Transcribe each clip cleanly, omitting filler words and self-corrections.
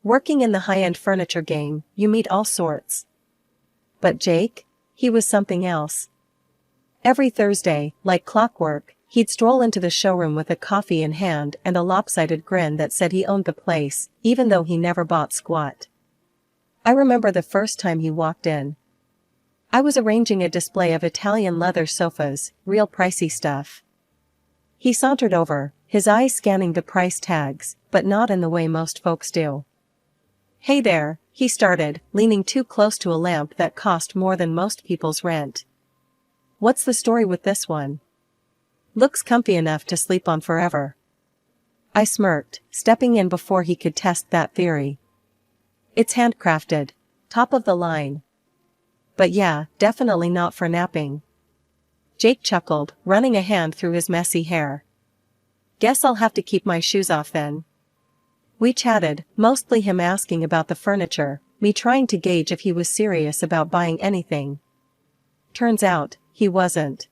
Working in the high-end furniture game, you meet all sorts. But Jake? He was something else. Every Thursday, like clockwork, he'd stroll into the showroom with a coffee in hand and a lopsided grin that said he owned the place, even though he never bought squat. I remember the first time he walked in. I was arranging a display of Italian leather sofas, real pricey stuff. He sauntered over, his eyes scanning the price tags, but not in the way most folks do. "Hey there," he started, leaning too close to a lamp that cost more than most people's rent. "What's the story with this one? Looks comfy enough to sleep on forever." I smirked, stepping in before he could test that theory. "It's handcrafted. Top of the line. But yeah, definitely not for napping." Jake chuckled, running a hand through his messy hair. "Guess I'll have to keep my shoes off then." We chatted, mostly him asking about the furniture, me trying to gauge if he was serious about buying anything. Turns out, he wasn't.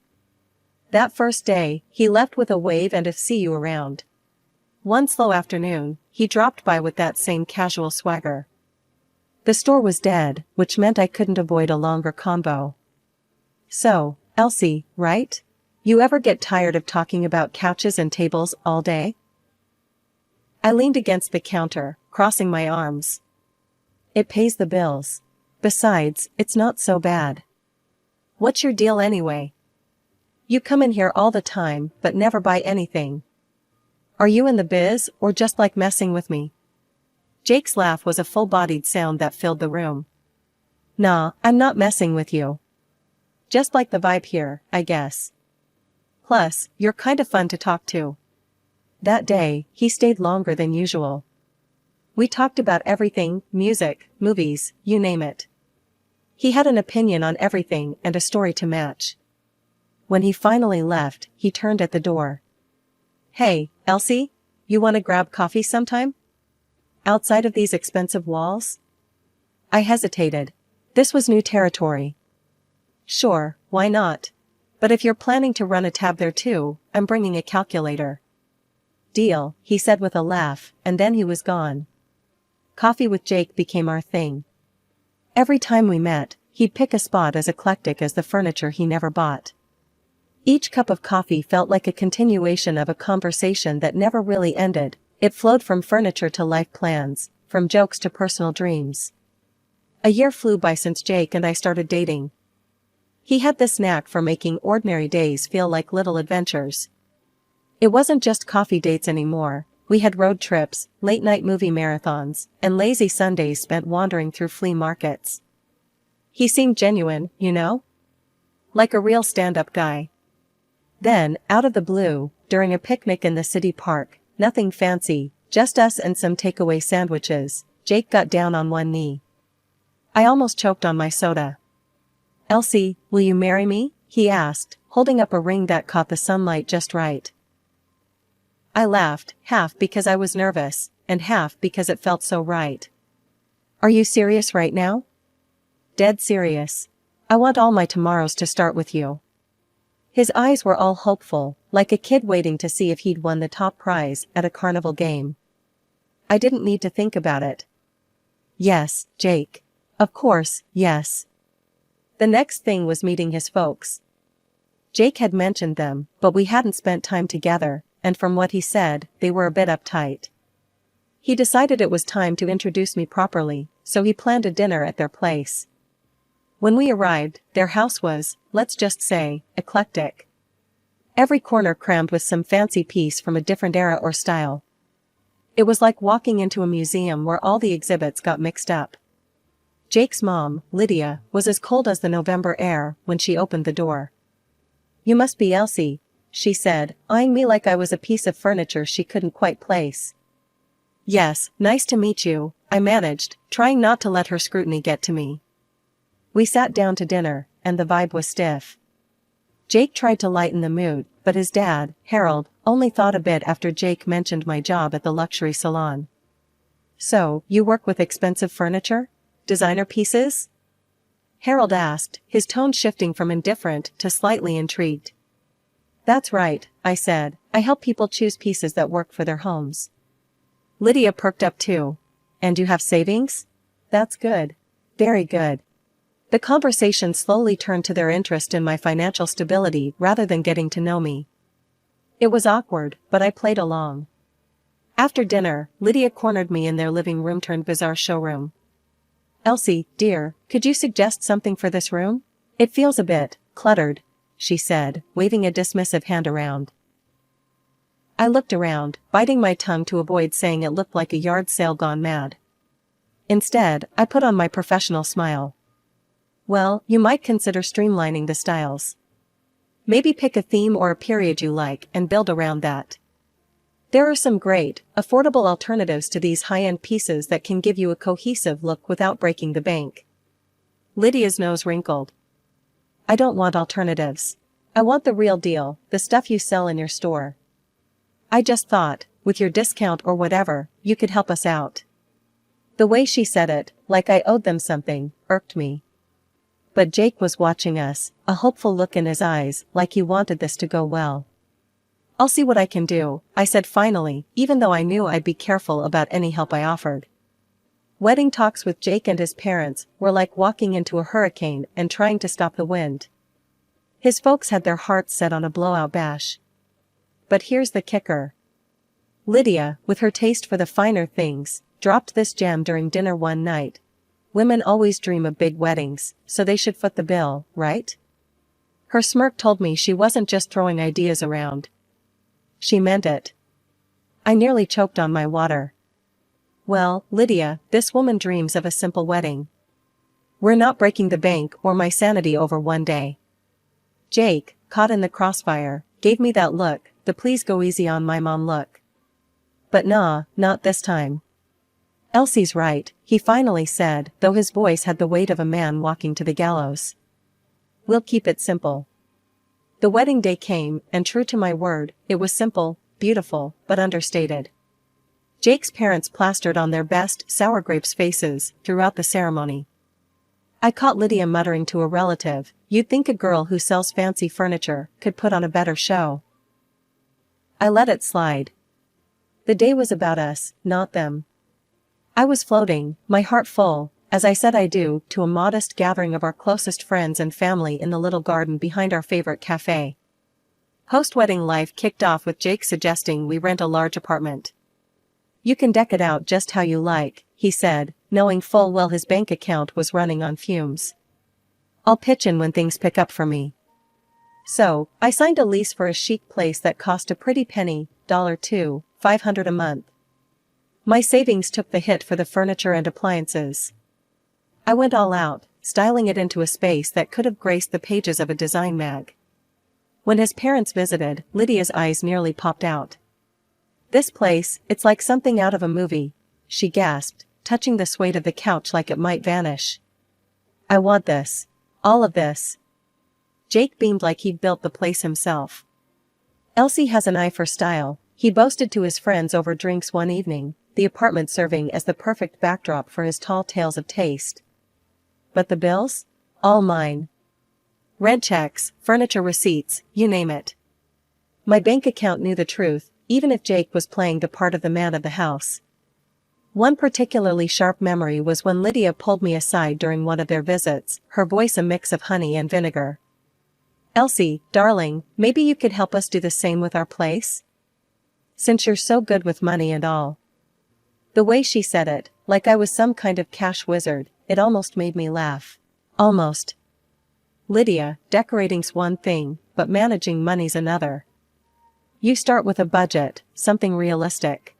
That first day, he left with a wave and a "see you around." One slow afternoon, he dropped by with that same casual swagger. The store was dead, which meant I couldn't avoid a longer convo. "So, Elsie, right? You ever get tired of talking about couches and tables all day?" I leaned against the counter, crossing my arms. "It pays the bills. Besides, it's not so bad." "What's your deal anyway? You come in here all the time, but never buy anything. Are you in the biz, or just like messing with me?" Jake's laugh was a full-bodied sound that filled the room. "Nah, I'm not messing with you. Just like the vibe here, I guess. Plus, you're kinda fun to talk to." That day, he stayed longer than usual. We talked about everything, music, movies, you name it. He had an opinion on everything and a story to match. When he finally left, he turned at the door. "Hey, Elsie, you wanna grab coffee sometime? Outside of these expensive walls?" I hesitated. This was new territory. "Sure, why not? But if you're planning to run a tab there too, I'm bringing a calculator." "Deal," he said with a laugh, and then he was gone. Coffee with Jake became our thing. Every time we met, he'd pick a spot as eclectic as the furniture he never bought. Each cup of coffee felt like a continuation of a conversation that never really ended. It flowed from furniture to life plans, from jokes to personal dreams. A year flew by since Jake and I started dating. He had this knack for making ordinary days feel like little adventures. It wasn't just coffee dates anymore. We had road trips, late-night movie marathons, and lazy Sundays spent wandering through flea markets. He seemed genuine, you know? Like a real stand-up guy. Then, out of the blue, during a picnic in the city park, nothing fancy, just us and some takeaway sandwiches, Jake got down on one knee. I almost choked on my soda. "Elsie, will you marry me?" he asked, holding up a ring that caught the sunlight just right. I laughed, half because I was nervous, and half because it felt so right. "Are you serious right now?" "Dead serious. I want all my tomorrows to start with you." His eyes were all hopeful, like a kid waiting to see if he'd won the top prize at a carnival game. I didn't need to think about it. Yes, Jake. Of course, yes. The next thing was meeting his folks. Jake had mentioned them, but we hadn't spent time together, and from what he said, they were a bit uptight. He decided it was time to introduce me properly, so he planned a dinner at their place. When we arrived, their house was, let's just say, eclectic. Every corner crammed with some fancy piece from a different era or style. It was like walking into a museum where all the exhibits got mixed up. Jake's mom, Lydia, was as cold as the November air when she opened the door. "You must be Elsie," she said, eyeing me like I was a piece of furniture she couldn't quite place. "Yes, nice to meet you," I managed, trying not to let her scrutiny get to me. We sat down to dinner, and the vibe was stiff. Jake tried to lighten the mood, but his dad, Harold, only thought a bit after Jake mentioned my job at the luxury salon. "So, you work with expensive furniture? Designer pieces?" Harold asked, his tone shifting from indifferent to slightly intrigued. "That's right," I said. "I help people choose pieces that work for their homes." Lydia perked up too. And you have savings? That's good. Very good. The conversation slowly turned to their interest in my financial stability rather than getting to know me. It was awkward, but I played along. After dinner, Lydia cornered me in their living room turned bizarre showroom. "Elsie, dear, could you suggest something for this room? It feels a bit cluttered," she said, waving a dismissive hand around. I looked around, biting my tongue to avoid saying it looked like a yard sale gone mad. Instead, I put on my professional smile. "Well, you might consider streamlining the styles. Maybe pick a theme or a period you like and build around that. There are some great, affordable alternatives to these high-end pieces that can give you a cohesive look without breaking the bank." Lydia's nose wrinkled. "I don't want alternatives. I want the real deal, the stuff you sell in your store. I just thought, with your discount or whatever, you could help us out." The way she said it, like I owed them something, irked me. But Jake was watching us, a hopeful look in his eyes, like he wanted this to go well. "I'll see what I can do," I said finally, even though I knew I'd be careful about any help I offered. Wedding talks with Jake and his parents were like walking into a hurricane and trying to stop the wind. His folks had their hearts set on a blowout bash. But here's the kicker. Lydia, with her taste for the finer things, dropped this gem during dinner one night. Women always dream of big weddings, so they should foot the bill, right? Her smirk told me she wasn't just throwing ideas around. She meant it. I nearly choked on my water. "Well, Lydia, this woman dreams of a simple wedding. We're not breaking the bank or my sanity over one day." Jake, caught in the crossfire, gave me that look, the "please go easy on my mom" look. But nah, not this time. "Elsie's right," he finally said, though his voice had the weight of a man walking to the gallows. "We'll keep it simple." The wedding day came, and true to my word, it was simple, beautiful, but understated. Jake's parents plastered on their best sour grapes faces throughout the ceremony. I caught Lydia muttering to a relative, "You'd think a girl who sells fancy furniture could put on a better show." I let it slide. The day was about us, not them. I was floating, my heart full, as I said I do, to a modest gathering of our closest friends and family in the little garden behind our favorite cafe. Post-wedding life kicked off with Jake suggesting we rent a large apartment. "You can deck it out just how you like," he said, knowing full well his bank account was running on fumes. "I'll pitch in when things pick up for me." So, I signed a lease for a chic place that cost a pretty penny, $500 a month. My savings took the hit for the furniture and appliances. I went all out, styling it into a space that could have graced the pages of a design mag. When his parents visited, Lydia's eyes nearly popped out. "This place, it's like something out of a movie," she gasped, touching the suede of the couch like it might vanish. "I want this. All of this." Jake beamed like he'd built the place himself. "Elsie has an eye for style," he boasted to his friends over drinks one evening, the apartment serving as the perfect backdrop for his tall tales of taste. But the bills? All mine. Rent checks, furniture receipts, you name it. My bank account knew the truth, even if Jake was playing the part of the man of the house. One particularly sharp memory was when Lydia pulled me aside during one of their visits, her voice a mix of honey and vinegar. "Elsie, darling, maybe you could help us do the same with our place? Since you're so good with money and all." The way she said it, like I was some kind of cash wizard, it almost made me laugh. Almost. "Lydia, decorating's one thing, but managing money's another. You start with a budget, something realistic."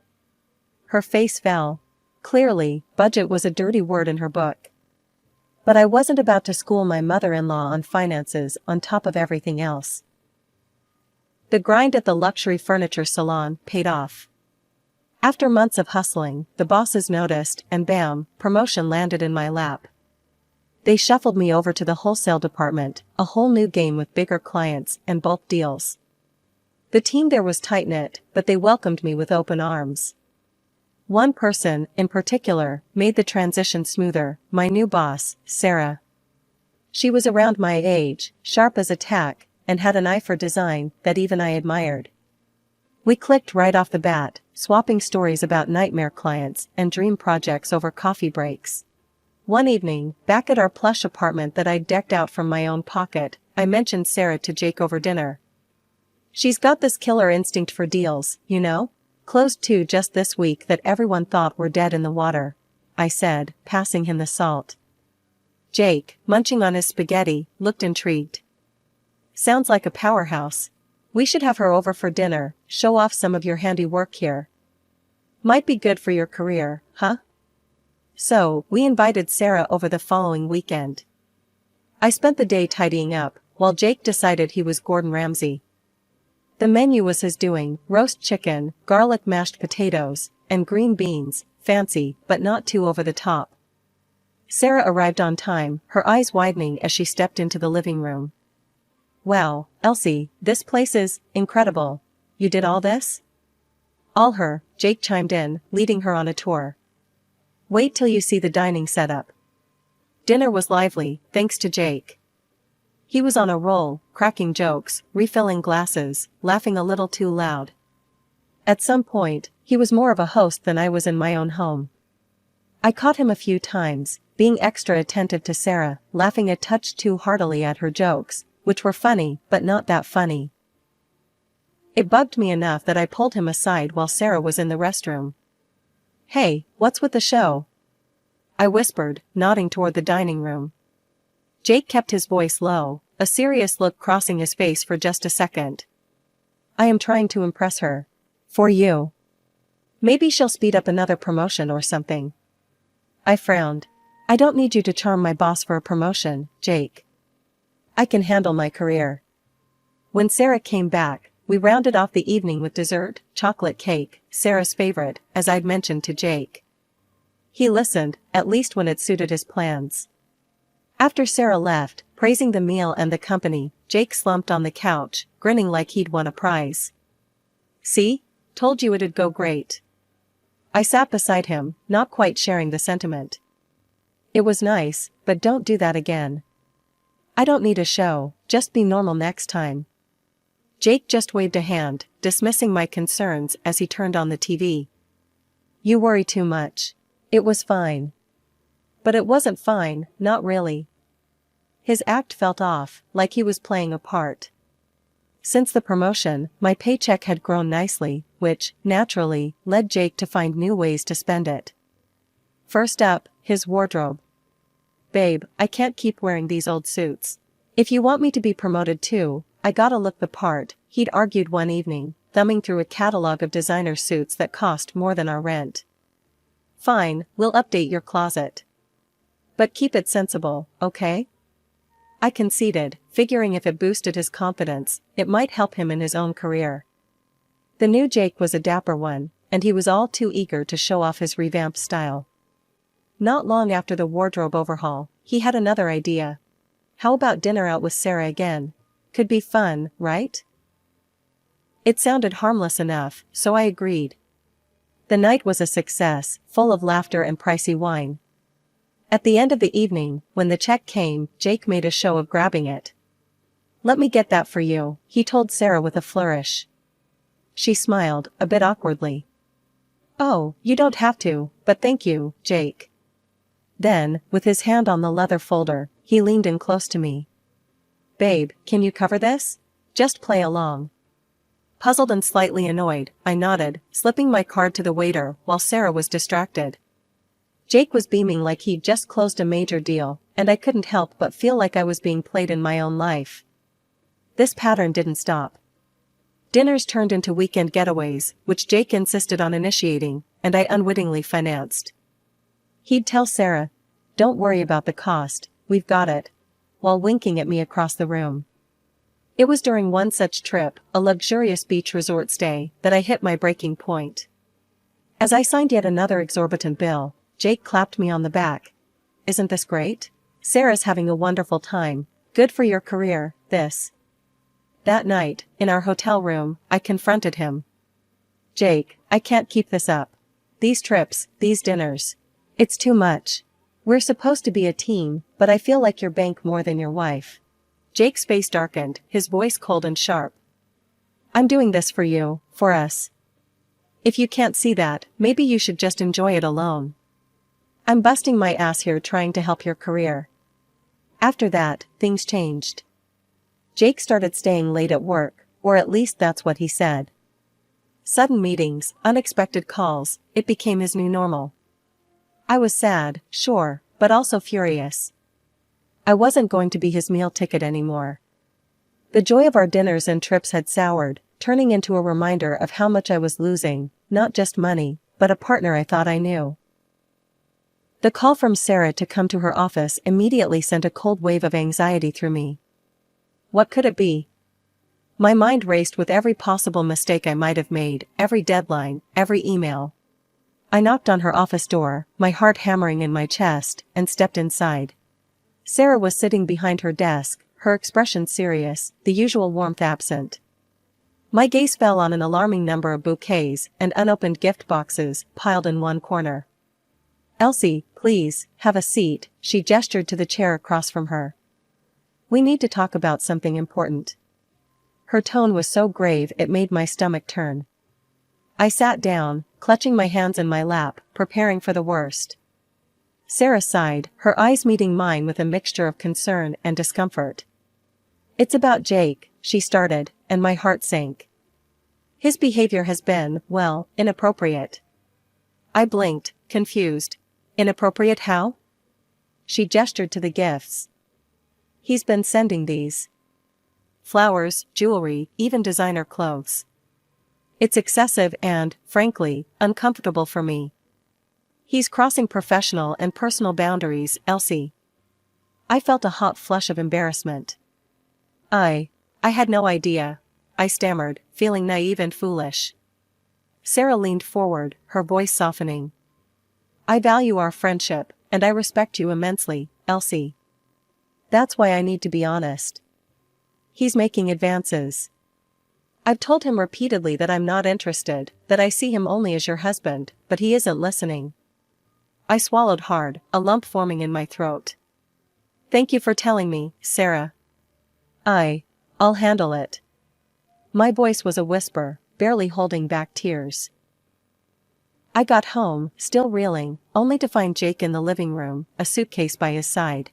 Her face fell. Clearly, budget was a dirty word in her book. But I wasn't about to school my mother-in-law on finances on top of everything else. The grind at the luxury furniture salon paid off. After months of hustling, the bosses noticed, and bam, promotion landed in my lap. They shuffled me over to the wholesale department, a whole new game with bigger clients and bulk deals. The team there was tight-knit, but they welcomed me with open arms. One person, in particular, made the transition smoother, my new boss, Sarah. She was around my age, sharp as a tack, and had an eye for design that even I admired. We clicked right off the bat, swapping stories about nightmare clients and dream projects over coffee breaks. One evening, back at our plush apartment that I'd decked out from my own pocket, I mentioned Sarah to Jake over dinner. "She's got this killer instinct for deals, you know? Closed 2 just this week that everyone thought were dead in the water," I said, passing him the salt. Jake, munching on his spaghetti, looked intrigued. "Sounds like a powerhouse. We should have her over for dinner, show off some of your handiwork here. Might be good for your career, huh?" So, we invited Sarah over the following weekend. I spent the day tidying up, while Jake decided he was Gordon Ramsay. The menu was his doing: roast chicken, garlic mashed potatoes, and green beans, fancy, but not too over the top. Sarah arrived on time, her eyes widening as she stepped into the living room. "Wow, Elsie, this place is incredible. You did all this?" "All her," Jake chimed in, leading her on a tour. "Wait till you see the dining setup." Dinner was lively, thanks to Jake. He was on a roll, cracking jokes, refilling glasses, laughing a little too loud. At some point, he was more of a host than I was in my own home. I caught him a few times, being extra attentive to Sarah, laughing a touch too heartily at her jokes, which were funny, but not that funny. It bugged me enough that I pulled him aside while Sarah was in the restroom. "Hey, what's with the show?" I whispered, nodding toward the dining room. Jake kept his voice low, a serious look crossing his face for just a second. "I am trying to impress her. For you. Maybe she'll speed up another promotion or something." I frowned. "I don't need you to charm my boss for a promotion, Jake. I can handle my career." When Sarah came back, we rounded off the evening with dessert, chocolate cake, Sarah's favorite, as I'd mentioned to Jake. He listened, at least when it suited his plans. After Sarah left, praising the meal and the company, Jake slumped on the couch, grinning like he'd won a prize. "See? Told you it'd go great." I sat beside him, not quite sharing the sentiment. "It was nice, but don't do that again." "I don't need a show, just be normal next time." Jake just waved a hand, dismissing my concerns as he turned on the TV. "You worry too much. It was fine." But it wasn't fine, not really. His act felt off, like he was playing a part. Since the promotion, my paycheck had grown nicely, which, naturally, led Jake to find new ways to spend it. First up, his wardrobe. "Babe, I can't keep wearing these old suits. If you want me to be promoted too, I gotta look the part," he'd argued one evening, thumbing through a catalog of designer suits that cost more than our rent. "Fine, we'll update your closet. But keep it sensible, okay?" I conceded, figuring if it boosted his confidence, it might help him in his own career. The new Jake was a dapper one, and he was all too eager to show off his revamped style. Not long after the wardrobe overhaul, he had another idea. How about dinner out with Sarah again? Could be fun, right? It sounded harmless enough, so I agreed. The night was a success, full of laughter and pricey wine. At the end of the evening, when the check came, Jake made a show of grabbing it. "Let me get that for you," he told Sarah with a flourish. She smiled, a bit awkwardly. "Oh, you don't have to, but thank you, Jake." Then, with his hand on the leather folder, he leaned in close to me. "Babe, can you cover this? Just play along." Puzzled and slightly annoyed, I nodded, slipping my card to the waiter while Sarah was distracted. Jake was beaming like he'd just closed a major deal, and I couldn't help but feel like I was being played in my own life. This pattern didn't stop. Dinners turned into weekend getaways, which Jake insisted on initiating, and I unwittingly financed. He'd tell Sarah, "Don't worry about the cost, we've got it," while winking at me across the room. It was during one such trip, a luxurious beach resort stay, that I hit my breaking point. As I signed yet another exorbitant bill, Jake clapped me on the back. "Isn't this great? Sarah's having a wonderful time. Good for your career, this." That night, in our hotel room, I confronted him. "Jake, I can't keep this up. These trips, these dinners. It's too much. We're supposed to be a team, but I feel like your bank more than your wife." Jake's face darkened, his voice cold and sharp. "I'm doing this for you, for us. If you can't see that, maybe you should just enjoy it alone. I'm busting my ass here trying to help your career. After that, things changed. Jake started staying late at work, or at least that's what he said. Sudden meetings, unexpected calls, it became his new normal. I was sad, sure, but also furious. I wasn't going to be his meal ticket anymore. The joy of our dinners and trips had soured, turning into a reminder of how much I was losing, not just money, but a partner I thought I knew. The call from Sarah to come to her office immediately sent a cold wave of anxiety through me. What could it be? My mind raced with every possible mistake I might have made, every deadline, every email. I knocked on her office door, my heart hammering in my chest, and stepped inside. Sarah was sitting behind her desk, her expression serious, the usual warmth absent. My gaze fell on an alarming number of bouquets and unopened gift boxes piled in one corner. "Elsie, please, have a seat," she gestured to the chair across from her. "We need to talk about something important." Her tone was so grave it made my stomach turn. I sat down, clutching my hands in my lap, preparing for the worst. Sarah sighed, her eyes meeting mine with a mixture of concern and discomfort. "It's about Jake," she started, and my heart sank. "His behavior has been, well, inappropriate." I blinked, confused. "Inappropriate how?" She gestured to the gifts. "He's been sending these. Flowers, jewelry, even designer clothes. It's excessive and, frankly, uncomfortable for me. He's crossing professional and personal boundaries, Elsie." I felt a hot flush of embarrassment. I had no idea," I stammered, feeling naive and foolish. Sarah leaned forward, her voice softening. "I value our friendship, and I respect you immensely, Elsie. That's why I need to be honest. He's making advances. I've told him repeatedly that I'm not interested, that I see him only as your husband, but he isn't listening." I swallowed hard, a lump forming in my throat. "Thank you for telling me, Sarah. I'll handle it." My voice was a whisper, barely holding back tears. I got home, still reeling, only to find Jake in the living room, a suitcase by his side.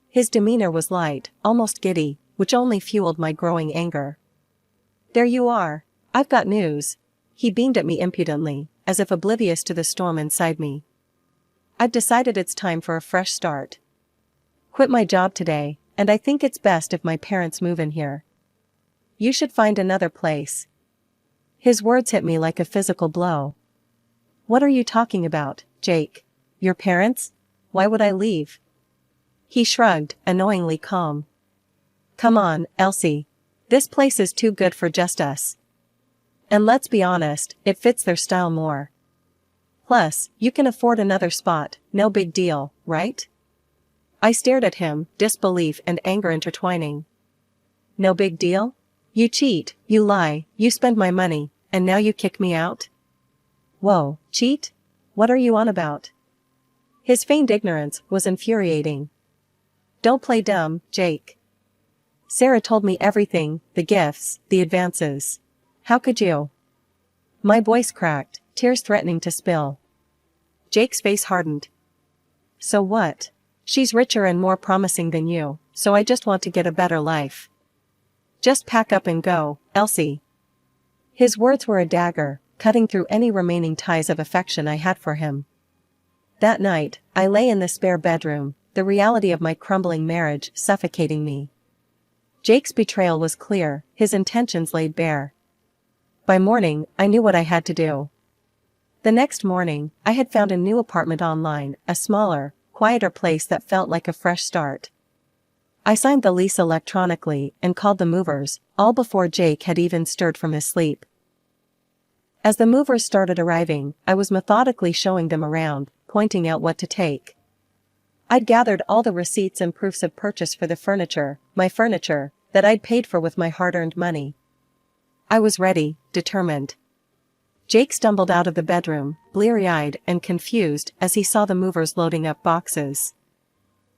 His demeanor was light, almost giddy, which only fueled my growing anger. "There you are. I've got news." He beamed at me impudently, as if oblivious to the storm inside me. "I've decided it's time for a fresh start. Quit my job today, and I think it's best if my parents move in here. You should find another place." His words hit me like a physical blow. "What are you talking about, Jake? Your parents? Why would I leave?" He shrugged, annoyingly calm. "Come on, Elsie. This place is too good for just us. And let's be honest, it fits their style more. Plus, you can afford another spot, no big deal, right?" I stared at him, disbelief and anger intertwining. "No big deal? You cheat, you lie, you spend my money, and now you kick me out? Whoa, cheat? What are you on about?" His feigned ignorance was infuriating. "Don't play dumb, Jake. Sarah told me everything, the gifts, the advances. How could you?" My voice cracked, tears threatening to spill. Jake's face hardened. "So what? She's richer and more promising than you, so I just want to get a better life. Just pack up and go, Elsie." His words were a dagger, cutting through any remaining ties of affection I had for him. That night, I lay in the spare bedroom, the reality of my crumbling marriage suffocating me. Jake's betrayal was clear, his intentions laid bare. By morning, I knew what I had to do. The next morning, I had found a new apartment online, a smaller, quieter place that felt like a fresh start. I signed the lease electronically and called the movers, all before Jake had even stirred from his sleep. As the movers started arriving, I was methodically showing them around, pointing out what to take. I'd gathered all the receipts and proofs of purchase for the furniture, my furniture, that I'd paid for with my hard-earned money. I was ready, determined. Jake stumbled out of the bedroom, bleary-eyed and confused as he saw the movers loading up boxes.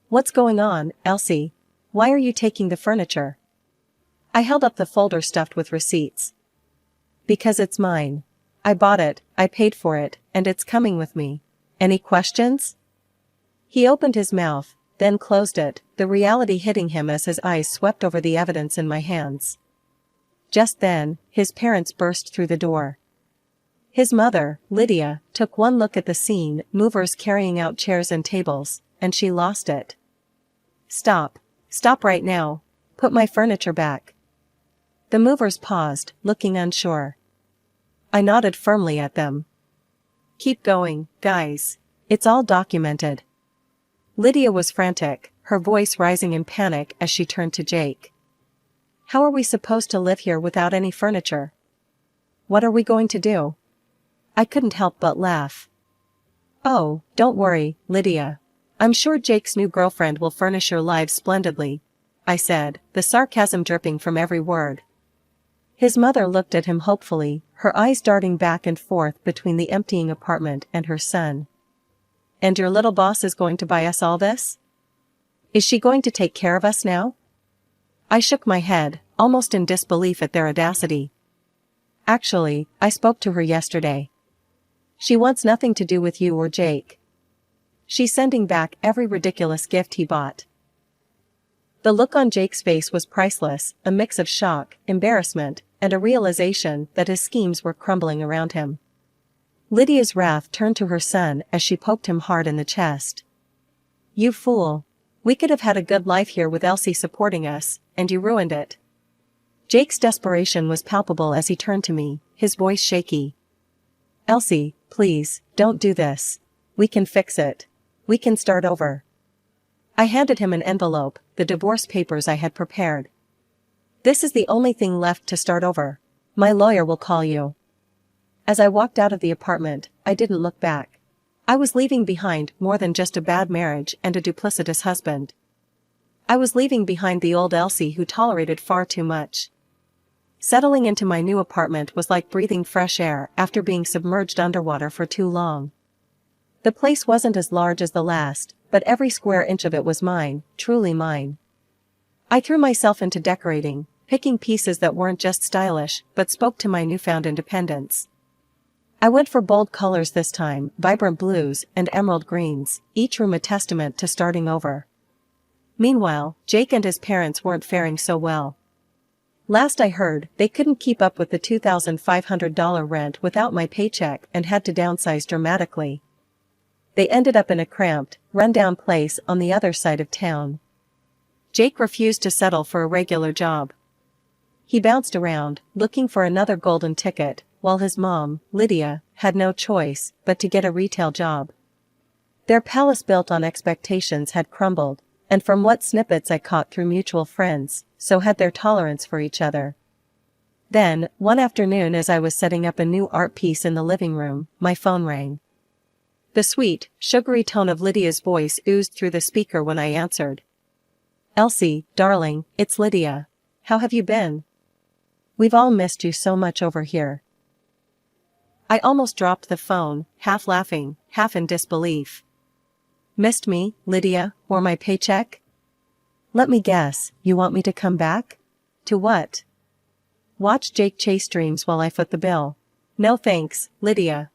"What's going on, Elsie? Why are you taking the furniture?" I held up the folder stuffed with receipts. "Because it's mine. I bought it, I paid for it, and it's coming with me. Any questions? He opened his mouth, then closed it, the reality hitting him as his eyes swept over the evidence in my hands. Just then, his parents burst through the door. His mother, Lydia, took one look at the scene, movers carrying out chairs and tables, and she lost it. Stop. Stop right now. Put my furniture back. The movers paused, looking unsure. I nodded firmly at them. Keep going, guys. It's all documented. Lydia was frantic, her voice rising in panic as she turned to Jake. How are we supposed to live here without any furniture? What are we going to do? I couldn't help but laugh. Oh, don't worry, Lydia. I'm sure Jake's new girlfriend will furnish your lives splendidly, I said, the sarcasm dripping from every word. His mother looked at him hopefully, her eyes darting back and forth between the emptying apartment and her son. And your little boss is going to buy us all this? Is she going to take care of us now? I shook my head, almost in disbelief at their audacity. Actually, I spoke to her yesterday. She wants nothing to do with you or Jake. She's sending back every ridiculous gift he bought. The look on Jake's face was priceless, a mix of shock, embarrassment, and a realization that his schemes were crumbling around him. Lydia's wrath turned to her son as she poked him hard in the chest. You fool. We could have had a good life here with Elsie supporting us, and you ruined it. Jake's desperation was palpable as he turned to me, his voice shaky. Elsie, please, don't do this. We can fix it. We can start over. I handed him an envelope, the divorce papers I had prepared. This is the only thing left to start over. My lawyer will call you. As I walked out of the apartment, I didn't look back. I was leaving behind more than just a bad marriage and a duplicitous husband. I was leaving behind the old Elsie who tolerated far too much. Settling into my new apartment was like breathing fresh air after being submerged underwater for too long. The place wasn't as large as the last, but every square inch of it was mine, truly mine. I threw myself into decorating, picking pieces that weren't just stylish but spoke to my newfound independence. I went for bold colors this time, vibrant blues and emerald greens, each room a testament to starting over. Meanwhile, Jake and his parents weren't faring so well. Last I heard, they couldn't keep up with the $2,500 rent without my paycheck and had to downsize dramatically. They ended up in a cramped, run-down place on the other side of town. Jake refused to settle for a regular job. He bounced around, looking for another golden ticket, while his mom, Lydia, had no choice but to get a retail job. Their palace built on expectations had crumbled, and from what snippets I caught through mutual friends, so had their tolerance for each other. Then, one afternoon as I was setting up a new art piece in the living room, my phone rang. The sweet, sugary tone of Lydia's voice oozed through the speaker when I answered. Elsie, darling, it's Lydia. How have you been? We've all missed you so much over here. I almost dropped the phone, half laughing, half in disbelief. Missed me, Lydia, or my paycheck? Let me guess, you want me to come back? To what? Watch Jake chase dreams while I foot the bill. No thanks, Lydia.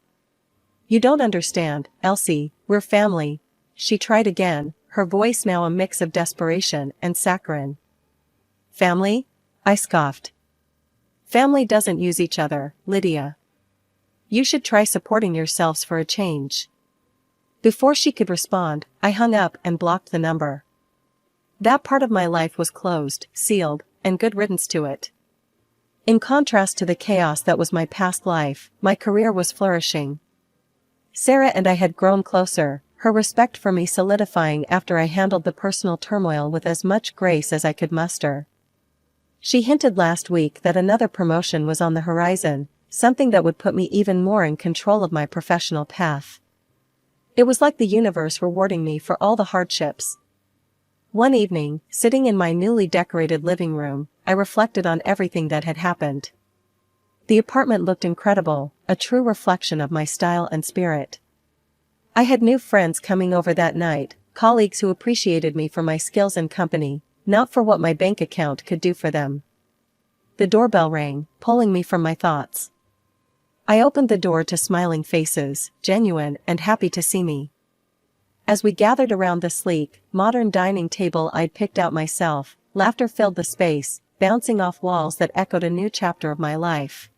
You don't understand, Elsie, we're family. She tried again, her voice now a mix of desperation and saccharine. Family? I scoffed. Family doesn't use each other, Lydia. You should try supporting yourselves for a change. Before she could respond, I hung up and blocked the number. That part of my life was closed, sealed, and good riddance to it. In contrast to the chaos that was my past life, my career was flourishing. Sarah and I had grown closer, her respect for me solidifying after I handled the personal turmoil with as much grace as I could muster. She hinted last week that another promotion was on the horizon, something that would put me even more in control of my professional path. It was like the universe rewarding me for all the hardships. One evening, sitting in my newly decorated living room, I reflected on everything that had happened. The apartment looked incredible, a true reflection of my style and spirit. I had new friends coming over that night, colleagues who appreciated me for my skills and company, not for what my bank account could do for them. The doorbell rang, pulling me from my thoughts. I opened the door to smiling faces, genuine and happy to see me. As we gathered around the sleek, modern dining table I'd picked out myself, laughter filled the space, bouncing off walls that echoed a new chapter of my life.